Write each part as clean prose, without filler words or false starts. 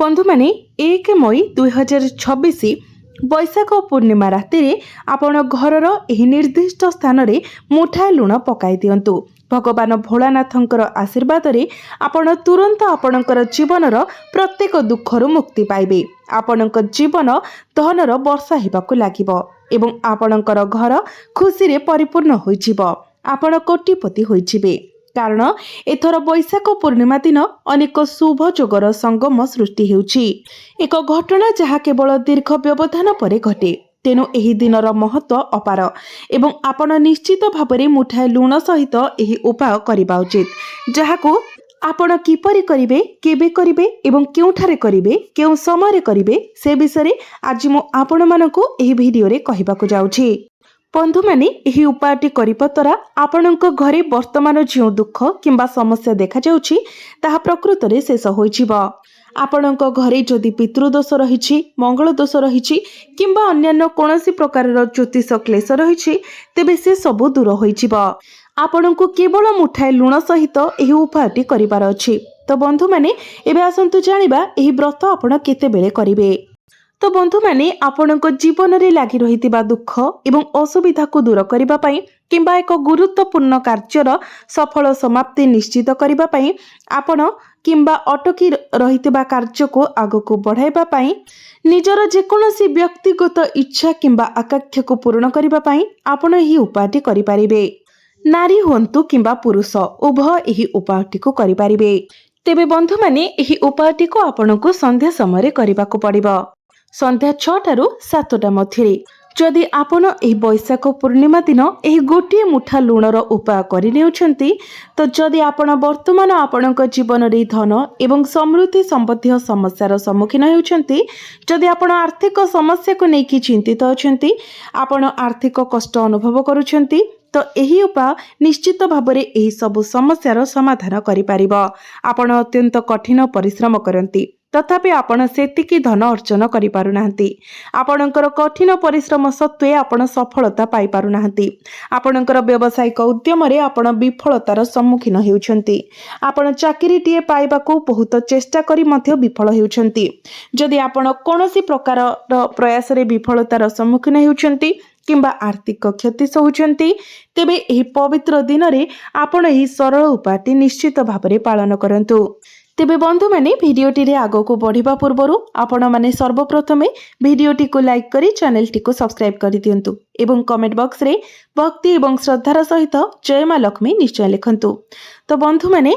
बंधु मैंने 1 मई 2026 बैशाख पूर्णिमा राति आपण घर निर्दिष्ट स्थान में मुठाए लुण पकाई दिंतु। भगवान भोलानाथंकर आशीर्वाद रे आपण तुरंत आपणकर जीवनर प्रत्येक दुखर मुक्ति पाइबे। आपणक जीवन धनर वर्षा हेबाकु लागिबो एवं आपणकर घर खुशी रे परिपूर्ण होइजिब। आपण कोटिपति होइजिबे कारण एथर बैशाख पूर्णिमा दिन अनेक शुभ जोगर संगम सृष्टि हेउछि। एक घटना जहाँ केवल दीर्घ व्यवधान पर घटे। तेणु एही दिनर महत्व अपार एवं आपण निश्चित भाବରେ मुठाए लुण सहित एही उपाय करिबा उचित, जहाकू आपण किपरि करिवे, केबे करिवे एवं केउठारे करिवे, केउ समय करिवे से विषय आज मु आपण मानकू एही भिडियो रे कहिबाकू जाउछि। बंधु माने एही उपायटी करिबा द्वारा आपणक घरे वर्तमान जो दुख किंबा समस्या देखा जाउछि ताहा प्रकृत रे शेष होइजिबो। आपणक घरे जदि पितृदोष रहिछि, मंगल दोष रहिछि किंबा अन्यान्य कोनोसी प्रकारर ज्योतिष क्लेश रहिछि तेबे से सब दूर होइजिबो। आपणकू केवल मुठाए लुण सहित एही उपायटी करिबार अछि। तो बंधु माने एबे आसंतु जानिबा एही व्रत आपण केते बेले करिवे। तो बंधु माने आपणक जीवन रे लागि रहितिबा दुख एवं असुविधा को दूर करिबा पई किंबा एक गुरुत्वपूर्ण कार्यर सफल समाप्ति निश्चित करिबा पई आपण किंबा अटकी रहितिबा कार्य को आगको बढ़ाइबा पई निजर जेकोनोसी व्यक्तिगत इच्छा किंबा आकांक्षा को पूर्ण करिबा पई आपण एही उपायटी करि परिबे। नारी हुंतु किंबा पुरुष उभय एही उपायटी को करि परिबे। तेबे बंधु माने एही उपायटी को आपणको संध्या समय करिबाको पड़िबो। संध्या 6 ରୁ 7 मध्य जदि आपण एही बैशाख पूर्णिमा दिन एही गोटे मुठा लुणर उपाय करि नेउछंती तो जदि आपण वर्तमान आपणक जीवन रे धन एवं समृद्धि संबंधी समस्यार सम्मुखीन हेउछंती, जदि आपण आर्थिक समस्या को नेकी चिंतित अछंती, आपण आर्थिक कष्ट अनुभव करूछंती तो एही उपाय निश्चित भाବରେ एही सब समस्यार समाधान करि परिबो। आपण अत्यंत कठिन परिश्रम करंती तथापि आपण सेतिकी धन अर्जन करि पारुनाहंती। आपणकर कठिन परिश्रम सत्वे आपण सफलता पाई पारुनाहंती। आपणकर व्यावसायिक उद्यम रे आपण विफलतार सम्मुखीन हेउछंती। आपण चाकरीटीए पाइबाकू बहुत चेष्टा करी मध्य विफल हेउछंती। जदि आपण कोनोसी प्रकार प्रयास रे विफलतार सम्मुखीन हेउछंती किंबा आर्थिक क्षति सहउछंती तेबे एही पवित्र दिन रे आपण एही सरल उपायटी निश्चित भाବରେ पालन करंतु। तेबे बंधु माने भिडियोटी रे आगो को बढ़िबा पूर्वरु आपण माने सर्वप्रथमे भिडियोटी को लाइक करी चैनल टी को सब्सक्राइब करि दियंतु एवं कमेंट बॉक्स रे भक्ति एवं श्रद्धार सहित जय मां लक्ष्मी निश्चय लिखंतु। तो बंधु माने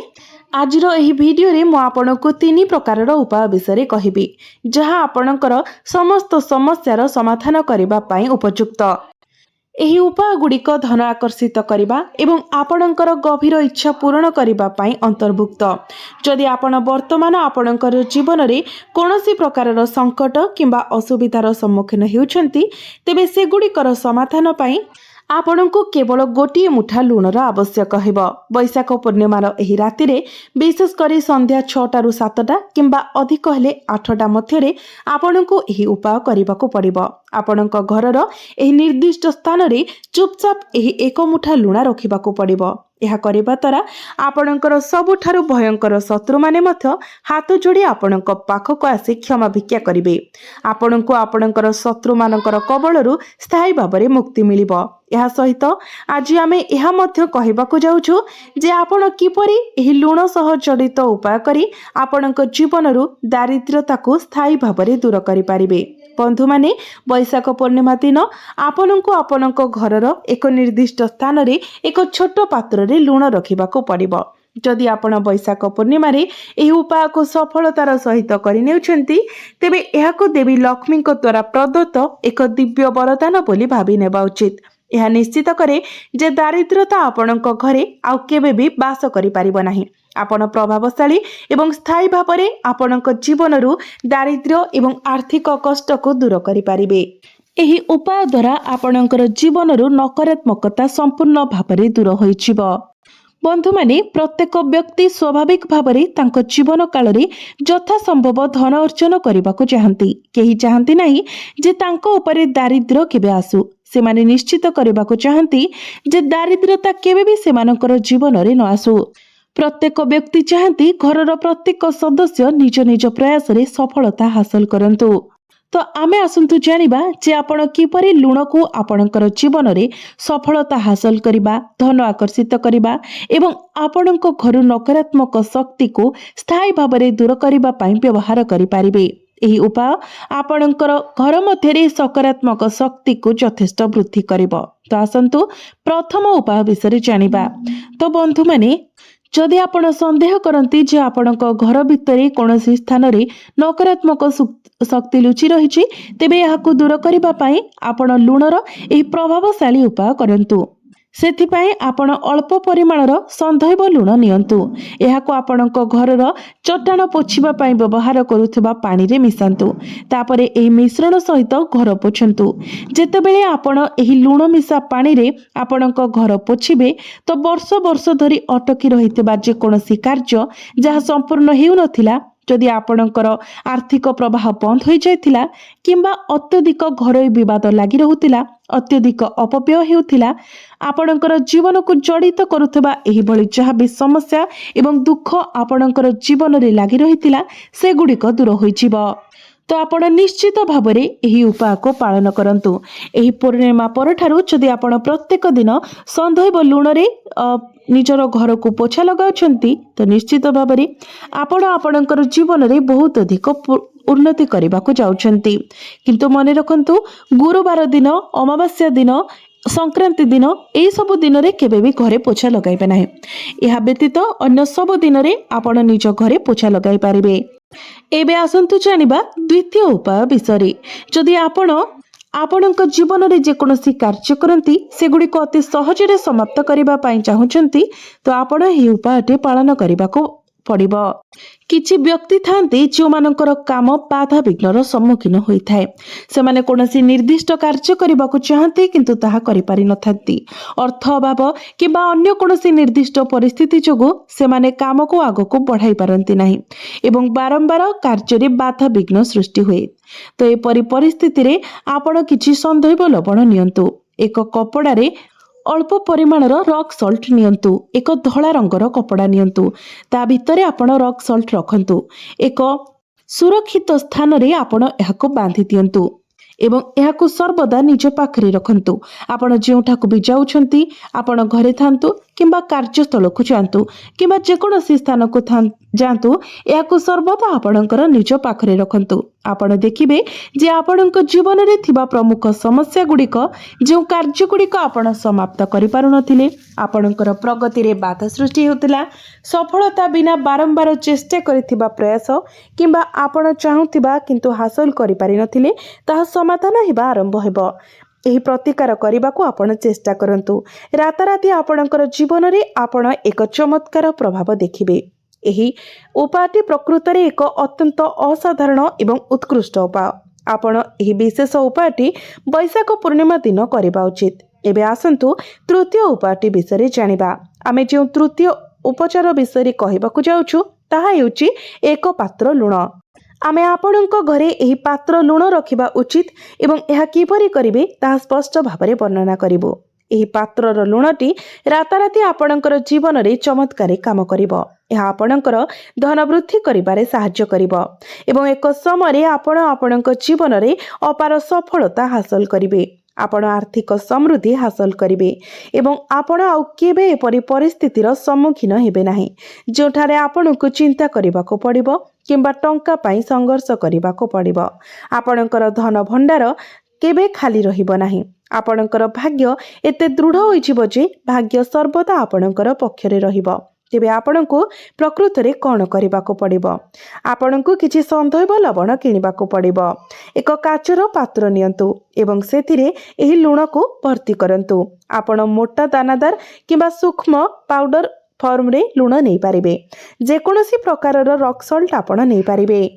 आजिर एही भिडियो रे मु आपनको 3 प्रकारर उपाय विषय कहिबी जहां आपणकर समस्त समस्यार समाधान करिबा पई उपयुक्त। एही उपाय गुड़िक धन आकर्षित करने एवं आपणकर गभीर इच्छा पूर्ण करने पाई अंतर्भुक्त। जदि आपण वर्तमान आपणकर जीवन रे कोनोसी प्रकारर संकट किंबा असुविधार सम्मुखीन हेउछंती तेबे से गुड़िकर समाधान पाई आपणको केवल गोटे मुठा लुणर आवश्यक हेबो। बैशाख पूर्णिमार एही राति रे विशेष करी संध्या 6 ରୁ 7 किंबा अधिक हेले 8 मध्य आपणको एही उपाय करिबाको पड़िबो। आपणक घरर एही निर्दिष्ट स्थान रे चुपचाप एही एक मुठा लुणा रखिबाको पड़िबो। यह करिबा द्वारा आपणकर सबुठारु भयंकर शत्रु माने मध्य हाथ जोड़ी आपणक पाखक आसी क्षमा भिक्षा करिवे। आपणको आपणकर शत्रु मानकर कबलरु स्थायी भाବରେ मुक्ति मिलिबो। यह सहित आज आमे यह मध्य कहिबाको जाउछु जे आपण किपरि एही लुण सह जड़ित उपाय करी आपणक जीवनरु दारिद्र्यता को स्थायी भाବରେ दूर करि पारिबे। बंधु माने बैशाख पूर्णिमा दिन आपणको आपणक घरर एक निर्दिष्ट स्थान रे एक छोट पात्र रे लुण रखिबाको पड़िबो। जदि आपण बैशाख पूर्णिमा रे एही उपाय को सफलतार सहित करि नेउछंती तेबे एहाको देवी लक्ष्मी को द्वारा प्रदत्त एक दिव्य वरदान बोली भाबी नेबा उचित। यह निश्चित करे जे दारिद्र्यता आपणक घरे आउ केबे भी वास करि पारिबो नाही। आपण प्रभावशाली एवं स्थायी भाବରେ आपणक जीवनरु दारिद्र्य एवं आर्थिक कष्ट को दूर करि पारिबे। एही उपाय द्वारा आपणकर जीवनरु नकारात्मकता संपूर्ण भाବରେ दूर होइछिबो। बंधु माने प्रत्येक व्यक्ति स्वाभाविक भाବରେ तांको जीवन काल रे यथा संभव धन अर्जन करबाको चाहंती। केही चाहंती नाही जे तांको उपरे दारिद्र्य केबे आसु। से माने निश्चित करबाको चाहंती जे दारिद्र्यता केबे भी सेमानकर जीवन रे न आसु। प्रत्येक व्यक्ति चाहती घरर प्रत्येक सदस्य निज निज प्रयास रे सफलता हासिल करंतु। तो आमे आसंतु जानिबा जे आपण किपरि लुण को आपणकर जीवन रे सफलता हासिल करिबा, धन आकर्षित करिबा एवं आपणक घर नकारात्मक शक्ति को स्थायी भाव में दूर करिबा पई व्यवहार करि पारिबे। एही उपाय आपणकर घर मध्यरे सकारात्मक शक्ति को यथेष्ट वृद्धि करिबो। तो आसंतु प्रथम उपाय विषय जानिबा। तो बंधु माने जदि आपण संदेह करती जे आपणक घर भितर कौन स्थान रे नकारात्मक शक्ति लुचि रही तेबे याकु दूर करबा पई आपण लुणर एही प्रभावशाली उपाय करंतु। सेथिपाई आपण अल्प परिमाणर संधैव लुण नियंतु। एहाको आपणक घरर चट्टाण पोछिबा पई व्यवहार करुथिबा पानी रे मिसांतु। तापरे एही मिश्रण सहित घर पोछंतु। जेतेबेले आपण एही लुण मिसा पानी रे आपणक घर पोछिबे तो वर्ष वर्ष धरि अटकी रहितबा जे कोनोसी कार्य जहा संपूर्ण हेउ नथिला, जदि आपणकर आर्थिक प्रवाह बंद हो जाइथिला किंबा अत्यधिक घरोई विवाद लागि रहुतिला, अत्यधिक अपव्यय हेउथिला, आपणकर जीवन को जड़ित करुथबा एही भली जहा भी समस्या एवं दुख आपणकर जीवन रे लागि रहितिला से गुडिक दूर होइजिबो। तो आपण निश्चित भाव में यही उपाय को पालन करंतु। एही पूर्णिमा परठारु जदि आपण प्रत्येक दिन संधैव लुण रे निजर घर को पोछा लगाउछंती तो निश्चित भाव में आपण आपणकर जीवन रे बहुत अधिक उन्नति करबा को जाउछंती। किंतु मन रखंतु गुरुवार दिन, अमावास्या दिन, संक्रांति दिन एई सब दिन रे केबे भी घरे पोछा लगाइबे नाही। एहा व्यतीत अन्य सब दिन रे आपण निज घरे पोछा लगाई पारिबे। एबे आसंतु जानिबा द्वितीय उपाय विषय। जदि आपणक जीवन रे जे कोनोसी कार्य करंती सेगुडी को अति सहजरे समाप्त करिबा पई चाहुचंती तो आपण एही उपायटे पालन करिबा को पड़िबो। किछि व्यक्ति थांती जो मानकर काम बाधा विघ्नर सम्मुखीन होइथाय। सेमाने कोनोसी निर्दिष्ट कार्य करिबा को चाहती किंतु ताहा करि पारि नथांती। अर्थ अभाव किंबा अन्य कोनोसी निर्दिष्ट परिस्थिति जोगु सेमाने काम को आगको बढ़ाई पारंती नाही एवं बारंबार कार्य रे बाधा विघ्न सृष्टि हुए। तो एपरि परिस्थिति रे आपण किछि संधैव लवण नियंतु। एक कपड़ा रे अल्प परिमाणर रॉक सल्ट नियंतु। एक धला रंगर कपड़ा नियंतु, ता भितरे आपण रॉक सल्ट रखंतु। एक सुरक्षित स्थान रे आपण एहाको बांधी दियंतु एवं एहाको सर्वदा निज पाखरे रखंतु। आपण जेउठाकु भी जाउछंती, आपण घरे थांतु किंबा कार्यस्थल को जांतु किंबा जेकोनोसी स्थान को जांतु, एहाको सर्वदा आपणकर निज पाखरे रखंतु। आपण देखिबे जे आपणक जीवन रे थिबा प्रमुख समस्या गुडिक जे कार्य गुडिक आपण समाप्त करि पारु नथिले, आपणकर प्रगति रे बाधा सृष्टि होतिला, सफलता बिना बारंबार चेष्टा करिथिबा प्रयास किंबा आपण चाहुथिबा किंतु हासिल करि पारि नथिले ताहा समाधान हेबा आरंभ हेबो। एही प्रतिकार करने को आपण चेष्टा करंतु। राताराति आपणकर जीवन रे आपण एक चमत्कार प्रभाव देखिबे। एही उपायटी प्रकृत रे एक अत्यंत असाधारण एवं उत्कृष्ट उपाय। आपण एही विशेष उपायटी वैशाख पूर्णिमा दिन करबा उचित। एबे आसंतु तृतीय उपायटी विषय जानिबा। आमे जे तृतीय उपचार विषय कहबाकू जाउछु ताहा हेउची एक पात्र लुण। आमे आपणक घरे एही पात्र लुण रखिबा उचित एवं एहा किपरि करिवे ताहा स्पष्ट भाबरे वर्णना करिवो। एही पात्रर लुणटी राताराति आपणकर जीवन रे चमत्कारी काम करिवो। एहा आपणकर धन वृद्धि करिबारे सहाय्य करिवो एवं एक समय आपण आपणक जीवन रे अपार सफलता हासिल करिवे। आपण आर्थिक समृद्धि हासिल करिवे एवं आपण आउ केबे एपरि परिस्थितिर सम्मुखीन हेबे नाही जोठारे आपणकु चिंता करिबाको पड़िबो किंबा टंका पाई संघर्ष करिबाको पड़िबो। आपणकर धन भंडार केबे खाली रहिबो नाही। आपणकर भाग्य एते दृढ़ होइजिबो जे भाग्य सर्वदा आपणकर पक्षरे रहिबो। तेबे आपणकु प्रकृत रे कोन करिबाको पड़िबो? आपणकु किछि संधैव लवण किनिबाको पड़िबो। एक काचर पात्र नियंतु एवं सेथिरे एही लुण को भर्ती करंतु। आपण मोटा दानादार किंबा सूक्ष्म पाउडर फॉर्म रे लुण नहीं पारिबे। जेकोनोसी प्रकारर रॉक सल्ट आपण नहीं पारिबे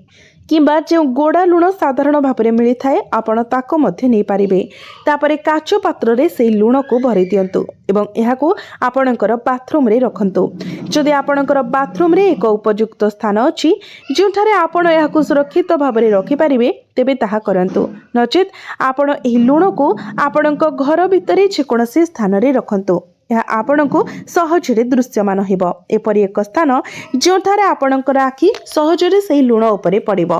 किंबा जो गोड़ा लुण साधारण भाव में मिली थाए आपण ताको मध्य नहीं पारिबे। तापरे काच पात्र रे सेही लुण को भरी दियंतु एवं एहाको आपणकर बाथरूम रे रखंतु। जदि आपणकर बाथरूम रे एक उपयुक्त स्थान अछि जोठारे आपण एहाको सुरक्षित भाव में रखि पारिबे तेबे ताहा करंतु। नचेत आपण एही लुण को आपणक घर भितरे जेकोनोसी स्थान रे रखंतु। ଏହା ଆପଣଙ୍କୁ ସହଜରେ ଦୃଶ୍ୟମାନ ହେବ। ଏପରି ଏକ ସ୍ଥାନ ଯେଉଁଠାରେ ଆପଣଙ୍କର ଆଖି ସହଜରେ ସେହି ଲୁଣ ଉପରେ ପଡ଼ିବ।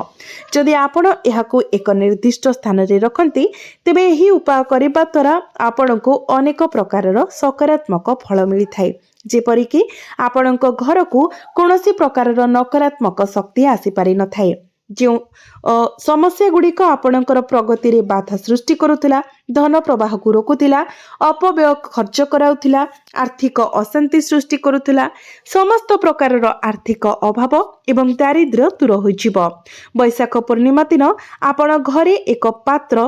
ଯଦି ଆପଣ ଏହାକୁ ଏକ ନିର୍ଦ୍ଦିଷ୍ଟ ସ୍ଥାନରେ ରଖନ୍ତି ତେବେ ଏହି ଉପାୟ କରିବା ଦ୍ୱାରା ଆପଣଙ୍କୁ ଅନେକ ପ୍ରକାରର ସକାରାତ୍ମକ ଫଳ ମିଳିଥାଏ। ଯେପରିକି ଆପଣଙ୍କ ଘରକୁ କୌଣସି ପ୍ରକାରର ନକାରାତ୍ମକ ଶକ୍ତି ଆସିପାରିନଥାଏ। ଯେଉଁ ସମସ୍ୟା ଗୁଡ଼ିକ ଆପଣଙ୍କର ପ୍ରଗତିରେ ବାଧା ସୃଷ୍ଟି କରୁଥିଲା, ଧନ ପ୍ରବାହକୁ ରୋକୁଥିଲା, ଅପବ୍ୟୟ ଖର୍ଚ୍ଚ କରାଉଥିଲା, ଆର୍ଥିକ ଅଶାନ୍ତି ସୃଷ୍ଟି କରୁଥିଲା, ସମସ୍ତ ପ୍ରକାରର ଆର୍ଥିକ ଅଭାବ ଏବଂ ଦାରିଦ୍ର୍ୟ ଦୂର ହୋଇଯିବ। ବୈଶାଖ ପୂର୍ଣ୍ଣିମା ଦିନ ଆପଣ ଘରେ ଏକ ପାତ୍ର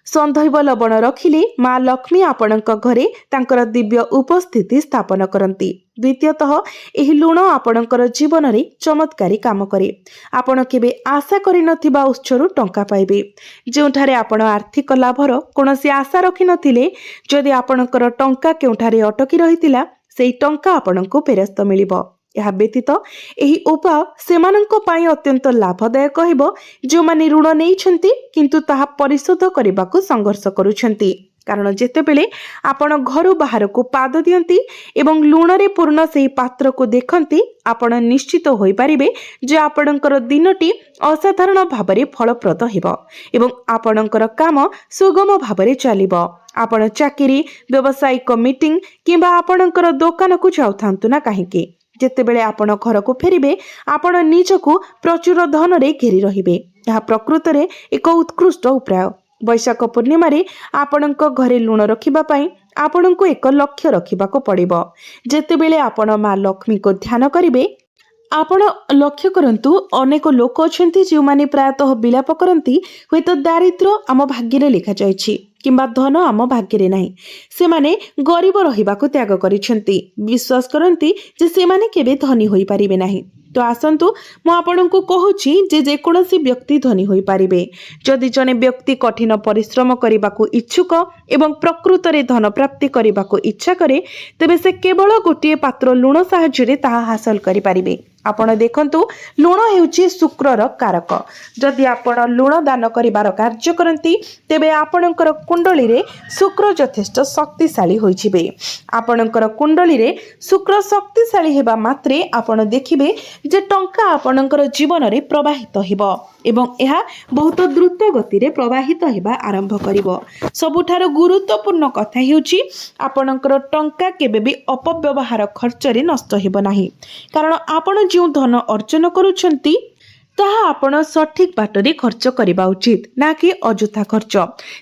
ସନ୍ଧୈବ ଲବଣ ରଖିଲେ ମା ଲକ୍ଷ୍ମୀ ଆପଣଙ୍କ ଘରେ ତାଙ୍କର ଦିବ୍ୟ ଉପସ୍ଥିତି ସ୍ଥାପନ କରନ୍ତି। ଦ୍ୱିତୀୟତଃ, ଏହି ଲୁଣ ଆପଣଙ୍କର ଜୀବନରେ ଚମତ୍କାରୀ କାମ କରେ। ଆପଣ କେବେ ଆଶା କରିନଥିବା ଉତ୍ସରୁ ଟଙ୍କା ପାଇବେ। ଯେଉଁଠାରେ ଆପଣ ଆର୍ଥିକ ଲାଭର କୌଣସି ଆଶା ରଖିନଥିଲେ, ଯଦି ଆପଣଙ୍କର ଟଙ୍କା କେଉଁଠାରେ ଅଟକି ରହିଥିଲା, ସେହି ଟଙ୍କା ଆପଣଙ୍କୁ ଫେରସ୍ତ ମିଳିବ। ଏହା ବ୍ୟତୀତ ଏହି ଉପାୟ ସେମାନଙ୍କ ପାଇଁ ଅତ୍ୟନ୍ତ ଲାଭଦାୟକ ହେବ ଯେଉଁମାନେ ଋଣ ନେଇଛନ୍ତି କିନ୍ତୁ ତାହା ପରିଶୋଧ କରିବାକୁ ସଂଘର୍ଷ କରୁଛନ୍ତି। କାରଣ ଯେତେବେଳେ ଆପଣ ଘରୁ ବାହାରକୁ ପାଦ ଦିଅନ୍ତି ଏବଂ ଲୁଣରେ ପୂର୍ଣ୍ଣ ସେହି ପାତ୍ରକୁ ଦେଖନ୍ତି, ଆପଣ ନିଶ୍ଚିତ ହୋଇପାରିବେ ଯେ ଆପଣଙ୍କର ଦିନଟି ଅସାଧାରଣ ଭାବରେ ଫଳପ୍ରଦ ହେବ ଏବଂ ଆପଣଙ୍କର କାମ ସୁଗମ ଭାବରେ ଚାଲିବ। ଆପଣ ଚାକିରି, ବ୍ୟବସାୟିକ ମିଟିଂ କିମ୍ବା ଆପଣଙ୍କର ଦୋକାନକୁ ଯାଉଥାନ୍ତୁ ନା କାହିଁକି, ଯେତେବେଳେ ଆପଣ ଘରକୁ ଫେରିବେ ଆପଣ ନିଜକୁ ପ୍ରଚୁର ଧନରେ ଘେରି ରହିବେ। ଏହା ପ୍ରକୃତରେ ଏକ ଉତ୍କୃଷ୍ଟ ଉପାୟ। ବୈଶାଖ ପୂର୍ଣ୍ଣିମାରେ ଆପଣଙ୍କ ଘରେ ଲୁଣ ରଖିବା ପାଇଁ ଆପଣଙ୍କୁ ଏକ ଲକ୍ଷ୍ୟ ରଖିବାକୁ ପଡ଼ିବ। ଯେତେବେଳେ ଆପଣ ମା ଲକ୍ଷ୍ମୀଙ୍କୁ ଧ୍ୟାନ କରିବେ, ଆପଣ ଲକ୍ଷ୍ୟ କରନ୍ତୁ ଅନେକ ଲୋକ ଅଛନ୍ତି ଯେଉଁମାନେ ପ୍ରାୟତଃ ବିଳାପ କରନ୍ତି, ହୁଏତ ଦାରିଦ୍ର୍ୟ ଆମ ଭାଗ୍ୟରେ ଲେଖାଯାଇଛି କିମ୍ବା ଧନ ଆମ ଭାଗ୍ୟରେ ନାହିଁ। ସେମାନେ ଗରିବ ରହିବାକୁ ତ୍ୟାଗ କରିଛନ୍ତି, ବିଶ୍ୱାସ କରନ୍ତି ଯେ ସେମାନେ କେବେ ଧନୀ ହୋଇପାରିବେ ନାହିଁ। ତ ଆସନ୍ତୁ ମୁଁ ଆପଣଙ୍କୁ କହୁଛି ଯେ ଯେକୌଣସି ବ୍ୟକ୍ତି ଧନୀ ହୋଇପାରିବେ। ଯଦି ଜଣେ ବ୍ୟକ୍ତି କଠିନ ପରିଶ୍ରମ କରିବାକୁ ଇଚ୍ଛୁକ ଏବଂ ପ୍ରକୃତରେ ଧନ ପ୍ରାପ୍ତି କରିବାକୁ ଇଚ୍ଛା କରେ, ତେବେ ସେ କେବଳ ଗୋଟିଏ ପାତ୍ର ଲୁଣ ସାହାଯ୍ୟରେ ତାହା ହାସଲ କରିପାରିବେ। ଆପଣ ଦେଖନ୍ତୁ, ଲୁଣ ହେଉଛି ଶୁକ୍ରର କାରକ। ଯଦି ଆପଣ ଲୁଣ ଦାନ କରିବାର କାର୍ଯ୍ୟ କରନ୍ତି ତେବେ ଆପଣଙ୍କର କୁଣ୍ଡଳୀରେ ଶୁକ୍ର ଯଥେଷ୍ଟ ଶକ୍ତିଶାଳୀ ହୋଇଯିବେ। ଆପଣଙ୍କର କୁଣ୍ଡଳୀରେ ଶୁକ୍ର ଶକ୍ତିଶାଳୀ ହେବା ମାତ୍ରେ ଆପଣ ଦେଖିବେ ଯେ ଟଙ୍କା ଆପଣଙ୍କର ଜୀବନରେ ପ୍ରବାହିତ ହେବ ଏବଂ ଏହା ବହୁତ ଦ୍ରୁତ ଗତିରେ ପ୍ରବାହିତ ହେବା ଆରମ୍ଭ କରିବ। ସବୁଠାରୁ ଗୁରୁତ୍ୱପୂର୍ଣ୍ଣ କଥା ହେଉଛି ଆପଣଙ୍କର ଟଙ୍କା କେବେ ବି ଅପବ୍ୟବହାର ଖର୍ଚ୍ଚରେ ନଷ୍ଟ ହେବ ନାହିଁ। କାରଣ ଆପଣ ଯେଉଁ ଧନ ଅର୍ଜନ କରୁଛନ୍ତି ତାହା ଆପଣ ସଠିକ୍ ବାଟରେ ଖର୍ଚ୍ଚ କରିବା ଉଚିତ, ନା କି ଅଯଥା ଖର୍ଚ୍ଚ।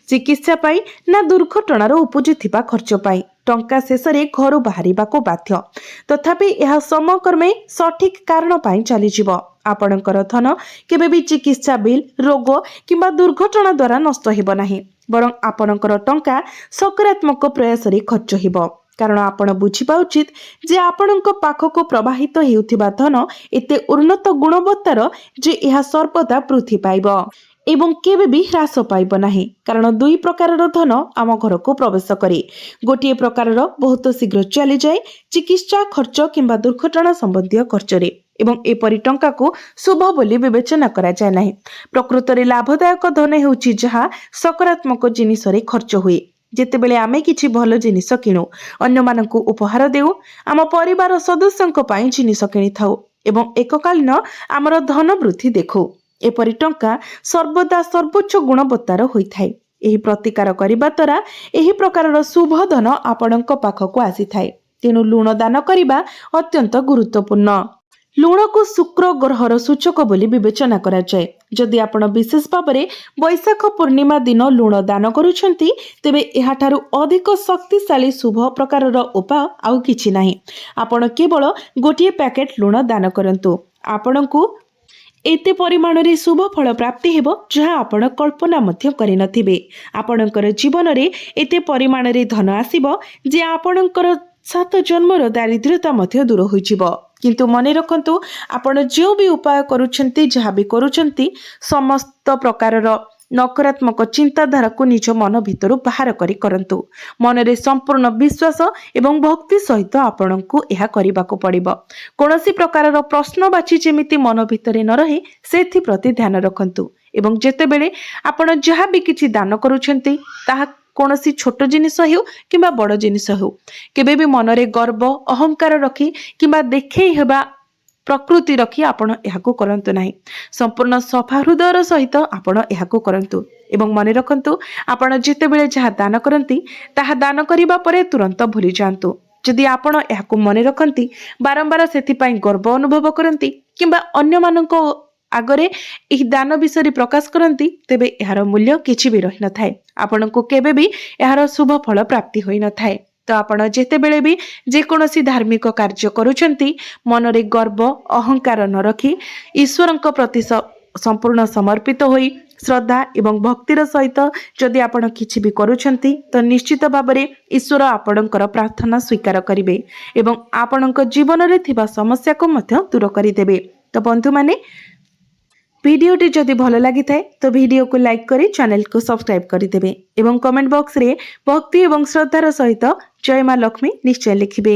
ଚିକିତ୍ସା ପାଇଁ ନା ଦୁର୍ଘଟଣାର ଉପୁଜୁଥିବା ଖର୍ଚ୍ଚ ପାଇଁ ଟଙ୍କା ଶେଷରେ ଘରୁ ବାହାରିବାକୁ ବାଧ୍ୟ। ତଥାପି ଏହା ସମୟକ୍ରମେ ସଠିକ୍ କାରଣ ପାଇଁ ଚାଲିଯିବ। ଆପଣଙ୍କର ଧନ କେବେ ବି ଚିକିତ୍ସା ବିଲ୍, ରୋଗ କିମ୍ବା ଦୁର୍ଘଟଣା ଦ୍ୱାରା ନଷ୍ଟ ହେବ ନାହିଁ, ବରଂ ଆପଣଙ୍କର ଟଙ୍କା ସକାରାତ୍ମକ ପ୍ରୟାସରେ ଖର୍ଚ୍ଚ ହେବ। କାରଣ ଆପଣ ବୁଝିବା ଉଚିତ ଯେ ଆପଣଙ୍କ ପାଖକୁ ପ୍ରବାହିତ ହେଉଥିବା ଧନ ଏତେ ଉନ୍ନତ ଗୁଣବତ୍ତାର ଯେ ଏହା ସର୍ବଦା ବୃଦ୍ଧି ପାଇବ ଏବଂ କେବେ ବି ହ୍ରାସ ପାଇବ ନାହିଁ। କାରଣ ଦୁଇ ପ୍ରକାରର ଧନ ଆମ ଘରକୁ ପ୍ରବେଶ କରେ। ଗୋଟିଏ ପ୍ରକାରର ବହୁତ ଶୀଘ୍ର ଚାଲିଯାଏ, ଚିକିତ୍ସା ଖର୍ଚ୍ଚ କିମ୍ବା ଦୁର୍ଘଟଣା ସମ୍ବନ୍ଧୀୟ ଖର୍ଚ୍ଚରେ, ଏବଂ ଏପରି ଟଙ୍କାକୁ ଶୁଭ ବୋଲି ବିବେଚନା କରାଯାଏ ନାହିଁ। ପ୍ରକୃତରେ ଲାଭଦାୟକ ଧନ ହେଉଛି ଯାହା ସକାରାତ୍ମକ ଜିନିଷରେ ଖର୍ଚ୍ଚ ହୁଏ। ଯେତେବେଳେ ଆମେ କିଛି ଭଲ ଜିନିଷ କିଣୁ, ଅନ୍ୟମାନଙ୍କୁ ଉପହାର ଦେଉ, ଆମ ପରିବାର ସଦସ୍ୟଙ୍କ ପାଇଁ ଜିନିଷ କିଣିଥାଉ ଏବଂ ଏକକାଳୀନ ଆମର ଧନ ବୃଦ୍ଧି ଦେଖୁ, ଏପରି ଟଙ୍କା ସର୍ବଦା ସର୍ବୋଚ୍ଚ ଗୁଣବତ୍ତାର ହୋଇଥାଏ। ଏହି ପ୍ରତିକାର କରିବା ଦ୍ୱାରା ଏହି ପ୍ରକାରର ଶୁଭ ଧନ ଆପଣଙ୍କ ପାଖକୁ ଆସିଥାଏ। ତେଣୁ ଲୁଣ ଦାନ କରିବା ଅତ୍ୟନ୍ତ ଗୁରୁତ୍ୱପୂର୍ଣ୍ଣ। ଲୁଣକୁ ଶୁକ୍ର ଗ୍ରହର ସୂଚକ ବୋଲି ବିବେଚନା କରାଯାଏ। ଯଦି ଆପଣ ବିଶେଷ ଭାବରେ ବୈଶାଖ ପୂର୍ଣ୍ଣିମା ଦିନ ଲୁଣ ଦାନ କରୁଛନ୍ତି, ତେବେ ଏହାଠାରୁ ଅଧିକ ଶକ୍ତିଶାଳୀ ଶୁଭ ପ୍ରକାରର ଉପାୟ ଆଉ କିଛି ନାହିଁ। ଆପଣ କେବଳ ଗୋଟିଏ ପ୍ୟାକେଟ୍ ଲୁଣ ଦାନ କରନ୍ତୁ, ଆପଣଙ୍କୁ ଏତେ ପରିମାଣରେ ଶୁଭ ଫଳ ପ୍ରାପ୍ତି ହେବ ଯାହା ଆପଣ କଳ୍ପନା ମଧ୍ୟ କରିନଥିବେ। ଆପଣଙ୍କର ଜୀବନରେ ଏତେ ପରିମାଣରେ ଧନ ଆସିବ ଯେ ଆପଣଙ୍କର 7 ଜନ୍ମର ଦାରିଦ୍ର୍ୟତା ମଧ୍ୟ ଦୂର ହୋଇଯିବ। କିନ୍ତୁ ମନେ ରଖନ୍ତୁ, ଆପଣ ଯେଉଁ ବି ଉପାୟ କରୁଛନ୍ତି, ଯାହା ବି କରୁଛନ୍ତି, ସମସ୍ତ ପ୍ରକାରର ନକାରାତ୍ମକ ଚିନ୍ତାଧାରାକୁ ନିଜ ମନ ଭିତରୁ ବାହାର କରି କରନ୍ତୁ। ମନରେ ସମ୍ପୂର୍ଣ୍ଣ ବିଶ୍ୱାସ ଏବଂ ଭକ୍ତି ସହିତ ଆପଣଙ୍କୁ ଏହା କରିବାକୁ ପଡ଼ିବ। କୌଣସି ପ୍ରକାରର ପ୍ରଶ୍ନବାଚୀ ଯେମିତି ମନ ଭିତରେ ନ ରହେ ସେଥିପ୍ରତି ଧ୍ୟାନ ରଖନ୍ତୁ ଏବଂ ଯେତେବେଳେ ଆପଣ ଯାହା ବି କିଛି ଦାନ କରୁଛନ୍ତି ତାହା କୌଣସି ଛୋଟ ଜିନିଷ ହେଉ କିମ୍ବା ବଡ଼ ଜିନିଷ ହେଉ କେବେ ବି ମନରେ ଗର୍ବ ଅହଙ୍କାର ରଖି କିମ୍ବା ଦେଖେଇ ହେବା ପ୍ରକୃତି ରଖି ଆପଣ ଏହାକୁ କରନ୍ତୁ ନାହିଁ। ସମ୍ପୂର୍ଣ୍ଣ ସଫା ହୃଦୟର ସହିତ ଆପଣ ଏହାକୁ କରନ୍ତୁ ଏବଂ ମନେ ରଖନ୍ତୁ ଆପଣ ଯେତେବେଳେ ଯାହା ଦାନ କରନ୍ତି ତାହା ଦାନ କରିବା ପରେ ତୁରନ୍ତ ଭୁଲି ଯାଆନ୍ତୁ। ଯଦି ଆପଣ ଏହାକୁ ମନେ ରଖନ୍ତି ବାରମ୍ବାର ସେଥିପାଇଁ ଗର୍ବ ଅନୁଭବ କରନ୍ତି କିମ୍ବା ଅନ୍ୟମାନଙ୍କ ଆଗରେ ଏହି ଦାନ ବିଷୟରେ ପ୍ରକାଶ କରନ୍ତି ତେବେ ଏହାର ମୂଲ୍ୟ କିଛି ବି ରହିନଥାଏ। ଆପଣଙ୍କୁ କେବେ ବି ଏହାର ଶୁଭ ଫଳ ପ୍ରାପ୍ତି ହୋଇନଥାଏ। ତ ଆପଣ ଯେତେବେଳେ ବି ଯେକୌଣସି ଧାର୍ମିକ କାର୍ଯ୍ୟ କରୁଛନ୍ତି ମନରେ ଗର୍ବ ଅହଙ୍କାର ନ ରଖି ଈଶ୍ୱରଙ୍କ ପ୍ରତି ସମ୍ପୂର୍ଣ୍ଣ ସମର୍ପିତ ହୋଇ ଶ୍ରଦ୍ଧା ଏବଂ ଭକ୍ତିର ସହିତ ଯଦି ଆପଣ କିଛି ବି କରୁଛନ୍ତି ତ ନିଶ୍ଚିତ ଭାବରେ ଈଶ୍ୱର ଆପଣଙ୍କର ପ୍ରାର୍ଥନା ସ୍ୱୀକାର କରିବେ ଏବଂ ଆପଣଙ୍କ ଜୀବନରେ ଥିବା ସମସ୍ୟାକୁ ମଧ୍ୟ ଦୂର କରିଦେବେ। ତ ବନ୍ଧୁମାନେ ভিডিওটি যদি ভালো লাগিଥାଏ তো ভিডিওକୁ লাইক କରି ଚ୍ୟାନେଲକୁ ସବସ୍କ୍ରାଇବ କରିଦେବେ ଏବଂ କମେଣ୍ଟ ବକ୍ସରେ ଭକ୍ତି ଏବଂ ଶ୍ରଦ୍ଧାର ସହିତ ଜୟ ମା ଲକ୍ଷ୍ମୀ ନିଶ୍ଚୟ ଲେଖିବେ।